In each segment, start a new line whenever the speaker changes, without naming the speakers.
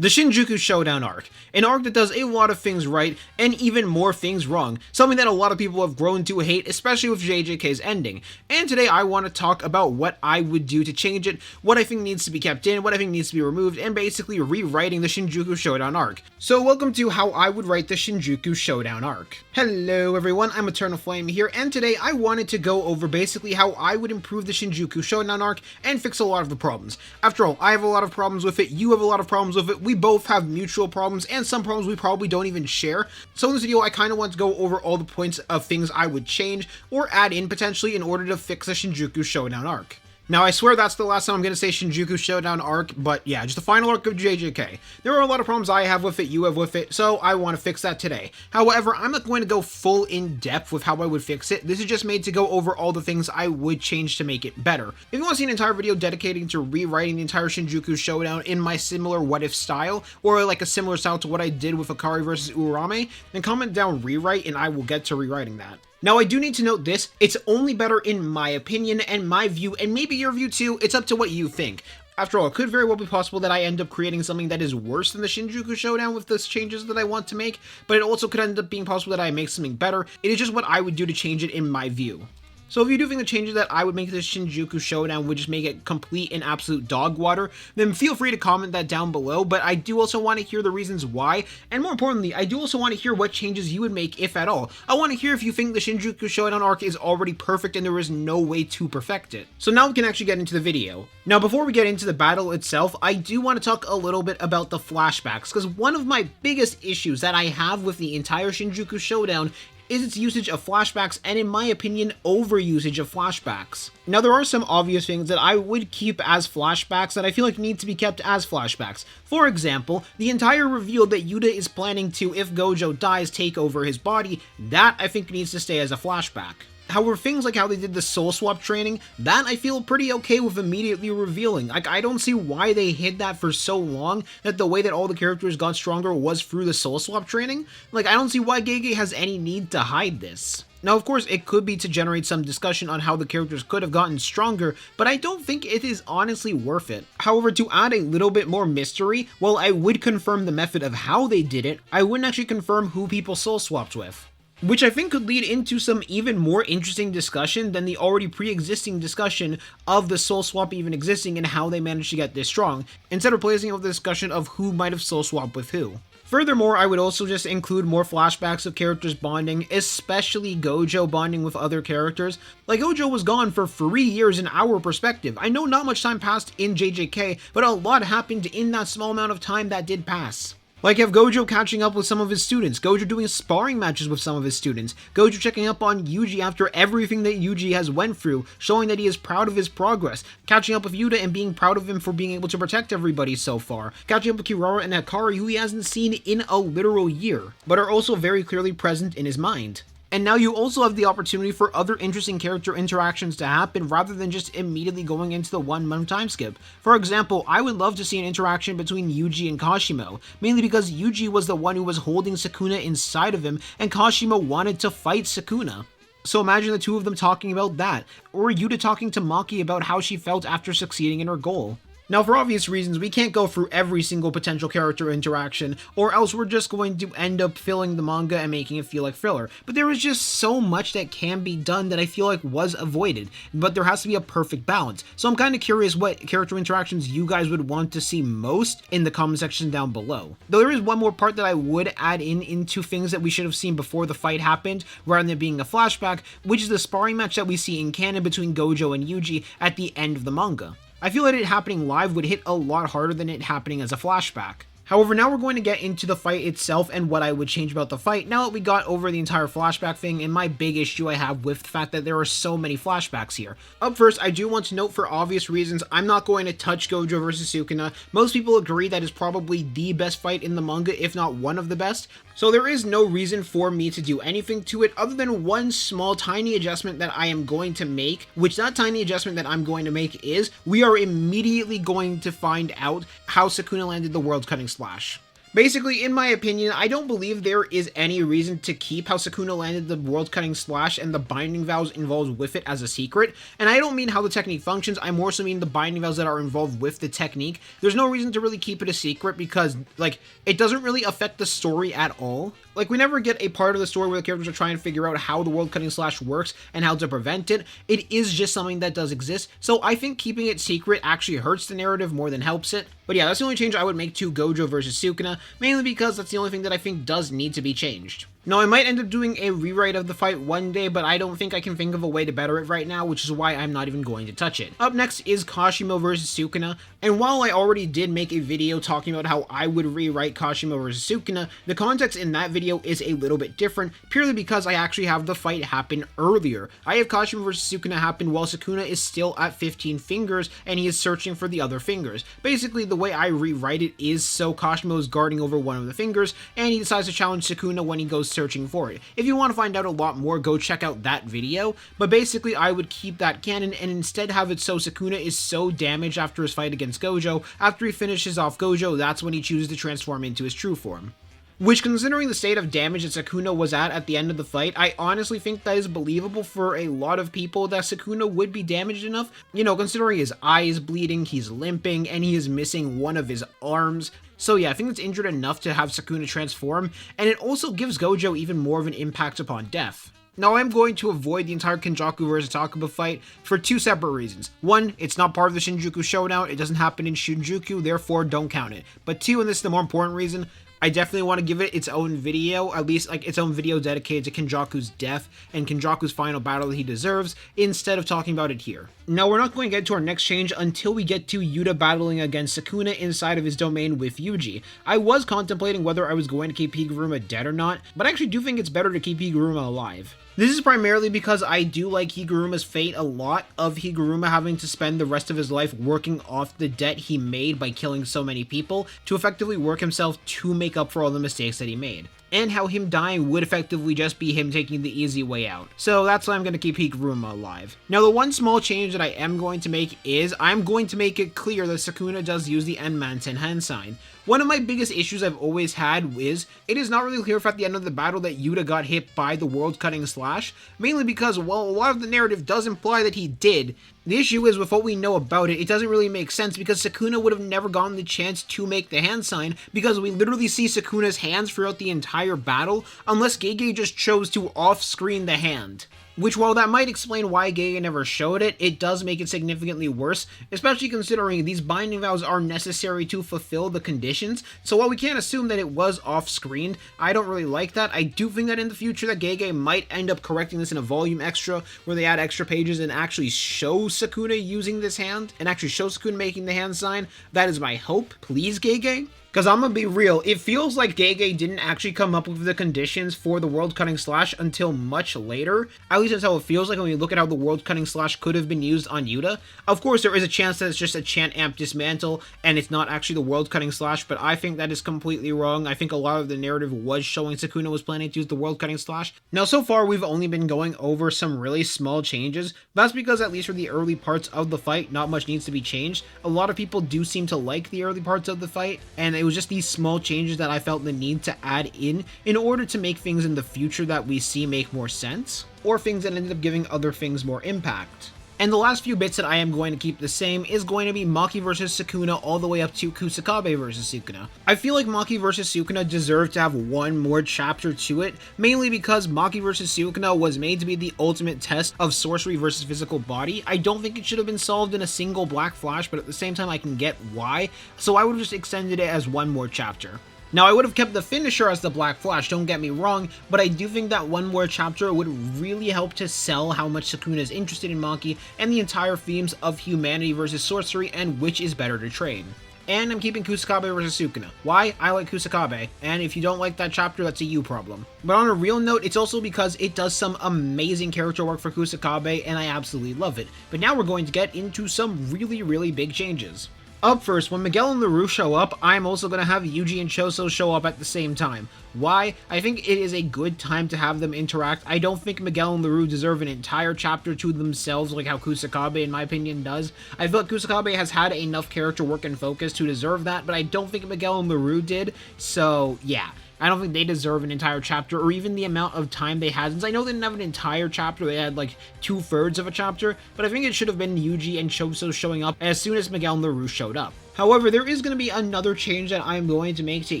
The Shinjuku Showdown arc, an arc that does a lot of things right and even more things wrong, something that a lot of people have grown to hate, especially with JJK's ending. And today I want to talk about what I would do to change it, what I think needs to be kept in, what I think needs to be removed, and basically rewriting the Shinjuku Showdown arc. So welcome to how I would write the Shinjuku Showdown arc. Hello everyone, I'm Eternal Flame here, and today I wanted to go over basically how I would improve the Shinjuku Showdown arc and fix a lot of the problems. After all, I have a lot of problems with it, you have a lot of problems with it, we both have mutual problems, and some problems we probably don't even share. So in this video, I kind of want to go over all the points of things I would change or add in potentially in order to fix the Shinjuku Showdown arc. Now, I swear that's the last time I'm going to say Shinjuku Showdown arc, but yeah, just the final arc of JJK. There are a lot of problems I have with it, you have with it, so I want to fix that today. However, I'm not going to go full in depth with how I would fix it. This is just made to go over all the things I would change to make it better. If you want to see an entire video dedicating to rewriting the entire Shinjuku Showdown in my similar what if style, or like a similar style to what I did with Hakari versus Urame, then comment down rewrite and I will get to rewriting that. Now, I do need to note this, it's only better in my opinion and my view, and maybe your view too, it's up to what you think. After all, it could very well be possible that I end up creating something that is worse than the Shinjuku Showdown with the changes that I want to make, but it also could end up being possible that I make something better. It is just what I would do to change it in my view. So if you do think the changes that I would make to the Shinjuku Showdown would just make it complete and absolute dog water, then feel free to comment that down below, but I do also want to hear the reasons why, and more importantly, I do also want to hear what changes you would make, if at all. I want to hear if you think the Shinjuku Showdown arc is already perfect and there is no way to perfect it. So now we can actually get into the video. Now before we get into the battle itself, I do want to talk a little bit about the flashbacks, because one of my biggest issues that I have with the entire Shinjuku Showdown is its usage of flashbacks, and in my opinion, overusage of flashbacks. Now, there are some obvious things that I would keep as flashbacks that I feel like need to be kept as flashbacks. For example, the entire reveal that Yuta is planning to, if Gojo dies, take over his body, that I think needs to stay as a flashback. However, things like how they did the soul swap training, that I feel pretty okay with immediately revealing. Like, I don't see why they hid that for so long, that the way that all the characters got stronger was through the soul swap training. Like, I don't see why Gege has any need to hide this. Now, of course, it could be to generate some discussion on how the characters could have gotten stronger, but I don't think it is honestly worth it. However, to add a little bit more mystery, while I would confirm the method of how they did it, I wouldn't actually confirm who people soul swapped with. Which I think could lead into some even more interesting discussion than the already pre-existing discussion of the soul swap even existing and how they managed to get this strong, instead of placing it with the discussion of who might have soul swapped with who. Furthermore, I would also just include more flashbacks of characters bonding, especially Gojo bonding with other characters. Like, Gojo was gone for 3 years in our perspective. I know not much time passed in JJK, but a lot happened in that small amount of time that did pass. Like, have Gojo catching up with some of his students, Gojo doing sparring matches with some of his students, Gojo checking up on Yuji after everything that Yuji has went through, showing that he is proud of his progress, catching up with Yuta and being proud of him for being able to protect everybody so far, catching up with Kirara and Hakari, who he hasn't seen in a literal year, but are also very clearly present in his mind. And now you also have the opportunity for other interesting character interactions to happen rather than just immediately going into the 1 month time skip. For example, I would love to see an interaction between Yuji and Kashimo, mainly because Yuji was the one who was holding Sukuna inside of him and Kashimo wanted to fight Sukuna. So imagine the two of them talking about that, or Yuta talking to Maki about how she felt after succeeding in her goal. Now, for obvious reasons, we can't go through every single potential character interaction, or else we're just going to end up filling the manga and making it feel like filler. But there is just so much that can be done that I feel like was avoided, but there has to be a perfect balance. So I'm kind of curious what character interactions you guys would want to see most in the comment section down below. Though there is one more part that I would add into things that we should have seen before the fight happened, rather than it being a flashback, which is the sparring match that we see in canon between Gojo and Yuji at the end of the manga. I feel that it happening live would hit a lot harder than it happening as a flashback. However, now we're going to get into the fight itself and what I would change about the fight now that we got over the entire flashback thing and my big issue I have with the fact that there are so many flashbacks here. Up first, I do want to note for obvious reasons, I'm not going to touch Gojo versus Sukuna. Most people agree that is probably the best fight in the manga, if not one of the best. So there is no reason for me to do anything to it other than one small tiny adjustment that I am going to make, which that tiny adjustment that I'm going to make is we are immediately going to find out how Sukuna landed the world cutting slash. Basically, in my opinion, I don't believe there is any reason to keep how Sukuna landed the world-cutting slash and the binding vows involved with it as a secret, and I don't mean how the technique functions, I more so mean the binding vows that are involved with the technique. There's no reason to really keep it a secret because, like, it doesn't really affect the story at all. Like, we never get a part of the story where the characters are trying to figure out how the world-cutting slash works and how to prevent it. It is just something that does exist, so I think keeping it secret actually hurts the narrative more than helps it. But yeah, that's the only change I would make to Gojo versus Sukuna, mainly because that's the only thing that I think does need to be changed. Now, I might end up doing a rewrite of the fight one day, but I don't think I can think of a way to better it right now, which is why I'm not even going to touch it. Up next is Kashimo vs Sukuna, and while I already did make a video talking about how I would rewrite Kashimo vs Sukuna, the context in that video is a little bit different, purely because I actually have the fight happen earlier. I have Kashimo vs Sukuna happen while Sukuna is still at 15 fingers, and he is searching for the other fingers. Basically, the way I rewrite it is so Kashimo is guarding over one of the fingers, and he decides to challenge Sukuna when he goes searching for it. If you want to find out a lot more, go check out that video, but basically I would keep that canon and instead have it so Sukuna is so damaged after his fight against Gojo, after he finishes off Gojo, that's when he chooses to transform into his true form. Which, considering the state of damage that Sukuna was at the end of the fight, I honestly think that is believable for a lot of people that Sukuna would be damaged enough. You know, considering his eye is bleeding, he's limping, and he is missing one of his arms. So yeah, I think it's injured enough to have Sukuna transform, and it also gives Gojo even more of an impact upon death. Now, I'm going to avoid the entire Kenjaku vs Takuba fight for two separate reasons. One, it's not part of the Shinjuku Showdown, it doesn't happen in Shinjuku, therefore don't count it. But two, and this is the more important reason, I definitely want to give it its own video, at least like its own video dedicated to Kenjaku's death and Kenjaku's final battle that he deserves, instead of talking about it here. Now, we're not going to get to our next change until we get to Yuta battling against Sukuna inside of his domain with Yuji. I was contemplating whether I was going to keep Higuruma dead or not, but I actually do think it's better to keep Higuruma alive. This is primarily because I do like Higuruma's fate a lot, of Higuruma having to spend the rest of his life working off the debt he made by killing so many people to effectively work himself to make up for all the mistakes that he made. And how him dying would effectively just be him taking the easy way out. So that's why I'm going to keep Higuruma alive. Now, the one small change that I am going to make is I'm going to make it clear that Sukuna does use the Enmanten hand sign. One of my biggest issues I've always had is, it is not really clear if at the end of the battle that Yuta got hit by the world-cutting slash, mainly because, well, a lot of the narrative does imply that he did. The issue is, with what we know about it, it doesn't really make sense because Sukuna would have never gotten the chance to make the hand sign because we literally see Sukuna's hands throughout the entire battle, unless Gege just chose to off-screen the hand. Which, while that might explain why Gege never showed it, it does make it significantly worse, especially considering these binding vows are necessary to fulfill the conditions, so while we can't assume that it was off-screened, I don't really like that. I do think that in the future that Gege might end up correcting this in a volume extra, where they add extra pages and actually show Sukuna using this hand, and actually show Sukuna making the hand sign. That is my hope. Please, Gege? Because I'm gonna be real, it feels like Gege didn't actually come up with the conditions for the world-cutting slash until much later. At least that's how it feels like when we look at how the world-cutting slash could have been used on Yuta. Of course, there is a chance that it's just a chant amp dismantle, and it's not actually the world-cutting slash, but I think that is completely wrong. I think a lot of the narrative was showing Sukuna was planning to use the world-cutting slash. Now, so far, we've only been going over some really small changes. That's because, at least for the early parts of the fight, not much needs to be changed. A lot of people do seem to like the early parts of the fight, and it was just these small changes that I felt the need to add in order to make things in the future that we see make more sense, or things that ended up giving other things more impact. And the last few bits that I am going to keep the same is going to be Maki vs Sukuna all the way up to Kusakabe vs Sukuna. I feel like Maki vs Sukuna deserved to have one more chapter to it, mainly because Maki vs Sukuna was made to be the ultimate test of sorcery versus physical body. I don't think it should have been solved in a single Black Flash, but at the same time I can get why, so I would have just extended it as one more chapter. Now, I would have kept the finisher as the Black Flash, don't get me wrong, but I do think that one more chapter would really help to sell how much Sukuna is interested in Maki and the entire themes of humanity versus sorcery and which is better to trade. And I'm keeping Kusakabe versus Sukuna. Why? I like Kusakabe, and if you don't like that chapter, that's a you problem. But on a real note, it's also because it does some amazing character work for Kusakabe, and I absolutely love it. But now we're going to get into some really big changes. Up first, when Miguel and LaRue show up, I'm also going to have Yuji and Choso show up at the same time. Why? I think it is a good time to have them interact. I don't think Miguel and LaRue deserve an entire chapter to themselves like how Kusakabe, in my opinion, does. I feel like Kusakabe has had enough character work and focus to deserve that, but I don't think Miguel and LaRue did, so yeah. I don't think they deserve an entire chapter, or even the amount of time they had, since I know they didn't have an entire chapter, they had like 2/3 of a chapter, but I think it should have been Yuji and Choso showing up as soon as Miguel and LaRue showed up. However, there is going to be another change that I'm going to make to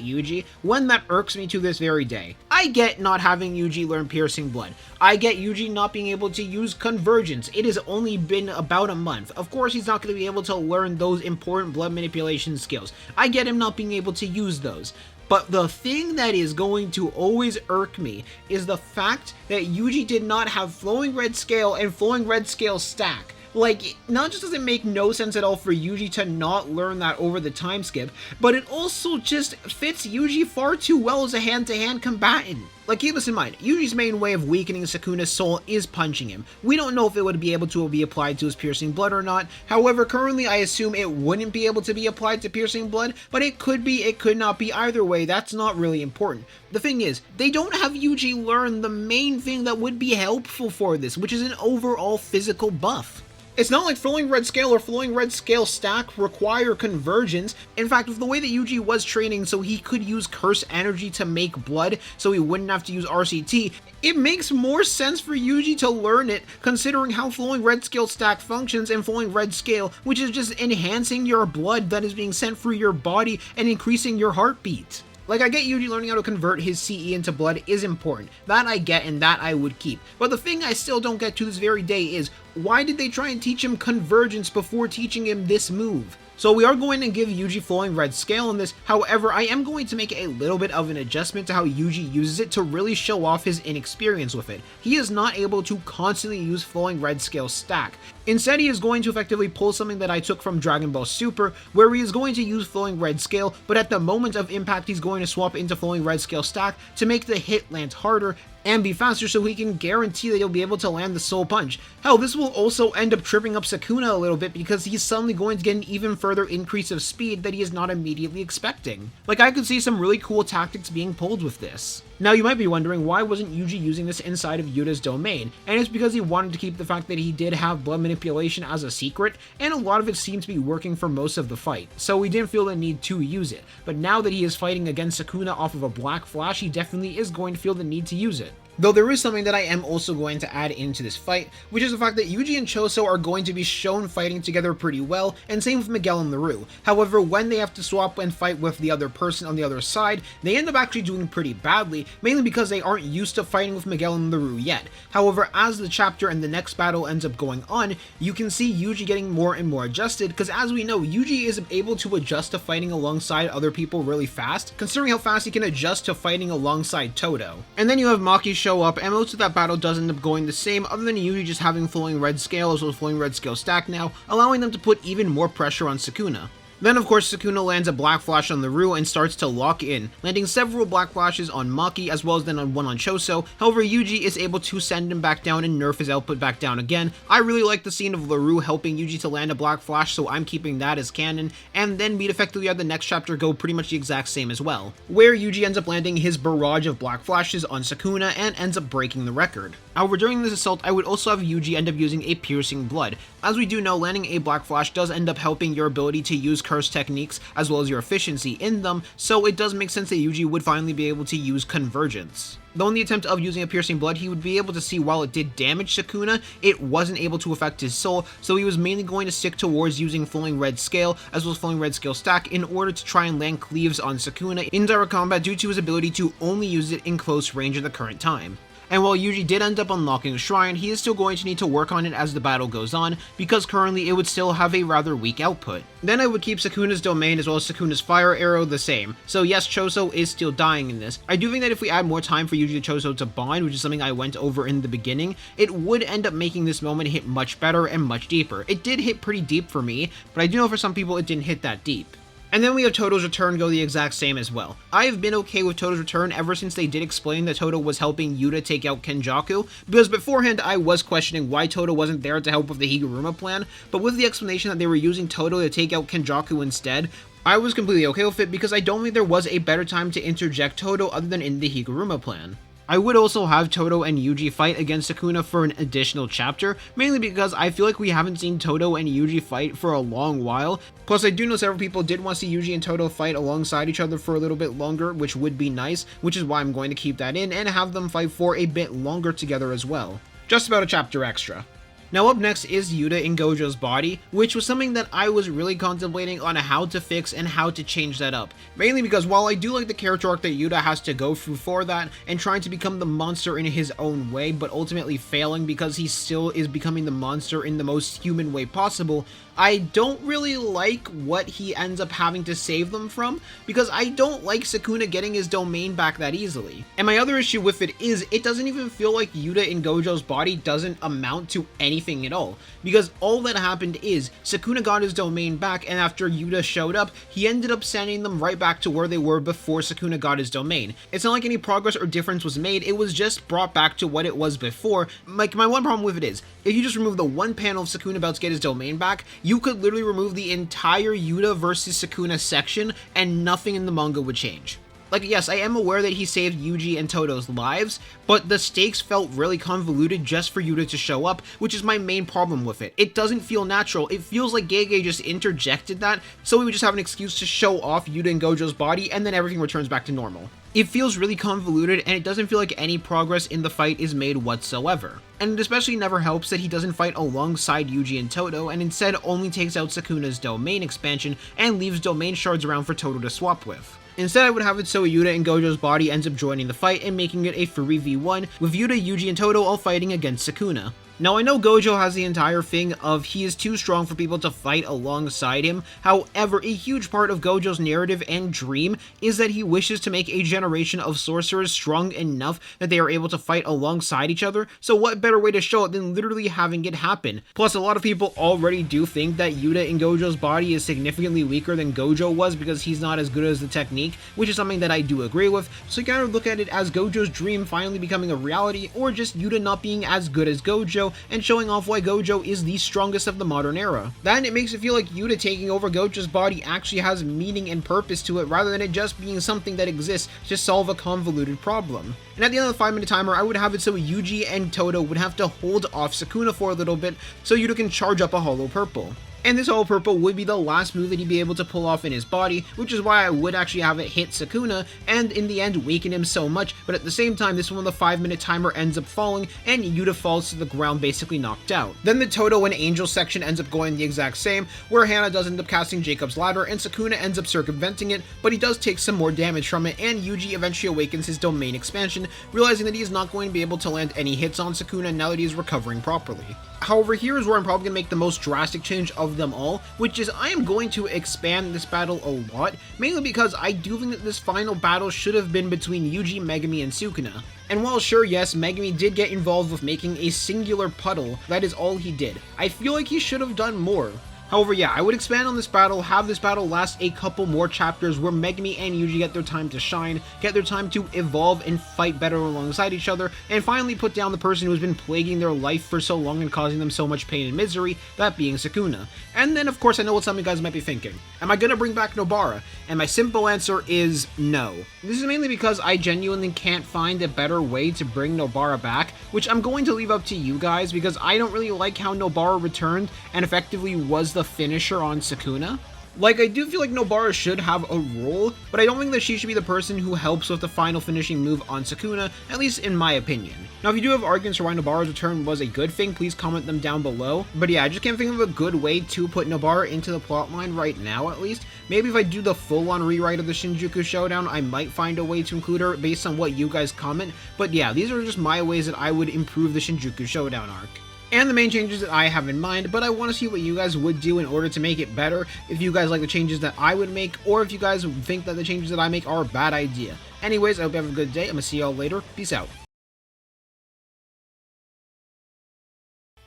Yuji, one that irks me to this very day. I get not having Yuji learn Piercing Blood. I get Yuji not being able to use Convergence. It has only been about a month. Of course, he's not going to be able to learn those important blood manipulation skills. I get him not being able to use those. But the thing that is going to always irk me is the fact that Yuji did not have Flowing Red Scale and Flowing Red Scale stack. Like, not just does it make no sense at all for Yuji to not learn that over the time skip, but it also just fits Yuji far too well as a hand-to-hand combatant. Like, keep this in mind, Yuji's main way of weakening Sukuna's soul is punching him. We don't know if it would be able to be applied to his Piercing Blood or not. However, currently I assume it wouldn't be able to be applied to Piercing Blood, but it could be, it could not be. Either way, that's not really important. The thing is, they don't have Yuji learn the main thing that would be helpful for this, which is an overall physical buff. It's not like Flowing Red Scale or Flowing Red Scale stack require convergence. In fact, with the way that Yuji was training so he could use Curse Energy to make blood so he wouldn't have to use RCT, it makes more sense for Yuji to learn it considering how Flowing Red Scale stack functions and Flowing Red Scale, which is just enhancing your blood that is being sent through your body and increasing your heartbeat. Like, I get Yuji learning how to convert his CE into blood is important. That I get and that I would keep. But the thing I still don't get to this very day is, why did they try and teach him convergence before teaching him this move? So we are going to give Yuji Flowing Red Scale in this, however, I am going to make a little bit of an adjustment to how Yuji uses it to really show off his inexperience with it. He is not able to constantly use Flowing Red Scale stack. Instead, he is going to effectively pull something that I took from Dragon Ball Super, where he is going to use Flowing Red Scale, but at the moment of impact, he's going to swap into Flowing Red Scale stack to make the hit land harder and be faster so he can guarantee that he'll be able to land the Soul Punch. Hell, this will also end up tripping up Sukuna a little bit because he's suddenly going to get an even further increase of speed that he is not immediately expecting. Like, I could see some really cool tactics being pulled with this. Now, you might be wondering, why wasn't Yuji using this inside of Yuta's domain? And it's because he wanted to keep the fact that he did have blood manipulation as a secret, and a lot of it seemed to be working for most of the fight, so we didn't feel the need to use it. But now that he is fighting against Sukuna off of a Black Flash, he definitely is going to feel the need to use it. Though there is something that I am also going to add into this fight, which is the fact that Yuji and Choso are going to be shown fighting together pretty well, and same with Miguel and LaRue. However, when they have to swap and fight with the other person on the other side, they end up actually doing pretty badly, mainly because they aren't used to fighting with Miguel and LaRue yet. However, as the chapter and the next battle ends up going on, you can see Yuji getting more and more adjusted, because as we know, Yuji is able to adjust to fighting alongside other people really fast, considering how fast he can adjust to fighting alongside Todo. And then you have Maki show up, and most of that battle does end up going the same, other than Yuji just having Flowing Red Scale as well as Flowing Red Scale stack now, allowing them to put even more pressure on Sukuna. Then of course Sukuna lands a Black Flash on LaRue and starts to lock in, landing several Black Flashes on Maki as well as then on one on Choso. However, Yuji is able to send him back down and nerf his output back down again. I really like the scene of LaRue helping Yuji to land a Black Flash, so I'm keeping that as canon, and then we'd effectively have the next chapter go pretty much the exact same as well, where Yuji ends up landing his barrage of Black Flashes on Sukuna and ends up breaking the record. However, during this assault, I would also have Yuji end up using a Piercing Blood. As we do know, landing a Black Flash does end up helping your ability to use curse techniques as well as your efficiency in them, so it does make sense that Yuji would finally be able to use Convergence. Though in the attempt of using a Piercing Blood, he would be able to see while it did damage Sukuna, it wasn't able to affect his soul, so he was mainly going to stick towards using Flowing Red Scale as well as Flowing Red Scale stack in order to try and land cleaves on Sukuna in direct combat due to his ability to only use it in close range at the current time. And while Yuji did end up unlocking a shrine, he is still going to need to work on it as the battle goes on, because currently it would still have a rather weak output. Then I would keep Sukuna's domain as well as Sukuna's fire arrow the same. So yes, Choso is still dying in this. I do think that if we add more time for Yuji and Choso to bond, which is something I went over in the beginning, it would end up making this moment hit much better and much deeper. It did hit pretty deep for me, but I do know for some people it didn't hit that deep. And then we have Toto's return go the exact same as well. I have been okay with Toto's return ever since they did explain that Toto was helping Yuta take out Kenjaku, because beforehand I was questioning why Toto wasn't there to help with the Higuruma plan, but with the explanation that they were using Toto to take out Kenjaku instead, I was completely okay with it because I don't think there was a better time to interject Toto other than in the Higuruma plan. I would also have Toto and Yuji fight against Sukuna for an additional chapter, mainly because I feel like we haven't seen Toto and Yuji fight for a long while. Plus, I do know several people did want to see Yuji and Toto fight alongside each other for a little bit longer, which would be nice, which is why I'm going to keep that in and have them fight for a bit longer together as well. Just about a chapter extra. Now up next is Yuta in Gojo's body, which was something that I was really contemplating on how to fix and how to change that up. Mainly because while I do like the character arc that Yuta has to go through for that, and trying to become the monster in his own way, but ultimately failing because he still is becoming the monster in the most human way possible, I don't really like what he ends up having to save them from, because I don't like Sukuna getting his domain back that easily. And my other issue with it is, it doesn't even feel like Yuta in Gojo's body doesn't amount to anything at all, because all that happened is, Sukuna got his domain back, and after Yuta showed up, he ended up sending them right back to where they were before Sukuna got his domain. It's not like any progress or difference was made, it was just brought back to what it was before. Like, my one problem with it is, if you just remove the one panel of Sukuna about to get his domain back, you could literally remove the entire Yuta versus Sukuna section and nothing in the manga would change. Like, yes, I am aware that he saved Yuji and Toto's lives, but the stakes felt really convoluted just for Yuta to show up, which is my main problem with it. It doesn't feel natural. It feels like Gege just interjected that, so we would just have an excuse to show off Yuta and Gojo's body, and then everything returns back to normal. It feels really convoluted, and it doesn't feel like any progress in the fight is made whatsoever. And it especially never helps that he doesn't fight alongside Yuji and Toto, and instead only takes out Sukuna's domain expansion, and leaves domain shards around for Toto to swap with. Instead, I would have it so Yuta and Gojo's body ends up joining the fight and making it a 3v1, with Yuta, Yuji, and Toto all fighting against Sukuna. Now, I know Gojo has the entire thing of he is too strong for people to fight alongside him. However, a huge part of Gojo's narrative and dream is that he wishes to make a generation of sorcerers strong enough that they are able to fight alongside each other, so what better way to show it than literally having it happen? Plus, a lot of people already do think that Yuta in Gojo's body is significantly weaker than Gojo was because he's not as good as the technique, which is something that I do agree with, so you gotta look at it as Gojo's dream finally becoming a reality, or just Yuta not being as good as Gojo, and showing off why Gojo is the strongest of the modern era. Then it makes it feel like Yuta taking over Gojo's body actually has meaning and purpose to it, rather than it just being something that exists to solve a convoluted problem. And at the end of the 5-minute timer, I would have it so Yuji and Toto would have to hold off Sukuna for a little bit so Yuta can charge up a Hollow Purple. And this Hollow Purple would be the last move that he'd be able to pull off in his body, which is why I would actually have it hit Sukuna, and in the end weaken him so much, but at the same time this is when the 5-minute timer ends up falling, and Yuta falls to the ground basically knocked out. Then the Toto and Angel section ends up going the exact same, where Hana does end up casting Jacob's Ladder, and Sukuna ends up circumventing it, but he does take some more damage from it, and Yuji eventually awakens his domain expansion, realizing that he is not going to be able to land any hits on Sukuna now that he is recovering properly. However, here is where I'm probably going to make the most drastic change of them all, which is I am going to expand this battle a lot, mainly because I do think that this final battle should have been between Yuji, Megumi, and Sukuna. And while sure, yes, Megumi did get involved with making a singular puddle, that is all he did. I feel like he should have done more. However, yeah, I would expand on this battle, have this battle last a couple more chapters where Megumi and Yuji get their time to shine, get their time to evolve and fight better alongside each other, and finally put down the person who has been plaguing their life for so long and causing them so much pain and misery, that being Sukuna. And then, of course, I know what some of you guys might be thinking. Am I gonna bring back Nobara? And my simple answer is no. This is mainly because I genuinely can't find a better way to bring Nobara back, which I'm going to leave up to you guys because I don't really like how Nobara returned and effectively was the finisher on Sukuna. Like, I do feel like Nobara should have a role, but I don't think that she should be the person who helps with the final finishing move on Sukuna, at least in my opinion. Now, if you do have arguments for why Nobara's return was a good thing, please comment them down below. But yeah, I just can't think of a good way to put Nobara into the plotline right now, at least. Maybe if I do the full-on rewrite of the Shinjuku Showdown, I might find a way to include her based on what you guys comment. But yeah, these are just my ways that I would improve the Shinjuku Showdown arc. And the main changes that I have in mind, but I want to see what you guys would do in order to make it better, if you guys like the changes that I would make, or if you guys think that the changes that I make are a bad idea. Anyways, I hope you have a good day. I'm gonna see y'all later. Peace out.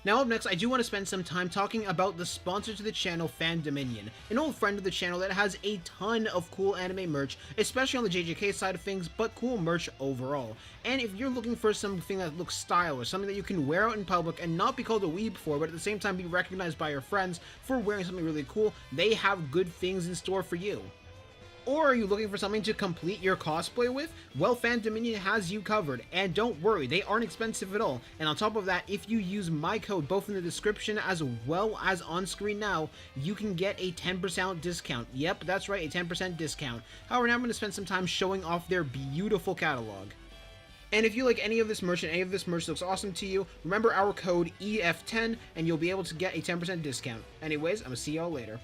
Now up next, I do want to spend some time talking about the sponsor to the channel, Fan Dominion, an old friend of the channel that has a ton of cool anime merch, especially on the JJK side of things, but cool merch overall. And if you're looking for something that looks stylish, something that you can wear out in public and not be called a weeb for, but at the same time be recognized by your friends for wearing something really cool, they have good things in store for you. Or are you looking for something to complete your cosplay with? Well, Fan Dominion has you covered, and don't worry, they aren't expensive at all. And on top of that, if you use my code both in the description as well as on screen now, you can get a 10% discount. Yep, that's right, a 10% discount. However, now I'm going to spend some time showing off their beautiful catalog. And if you like any of this merch and any of this merch looks awesome to you, remember our code EF10 and you'll be able to get a 10% discount. Anyways, I'm going to see y'all later.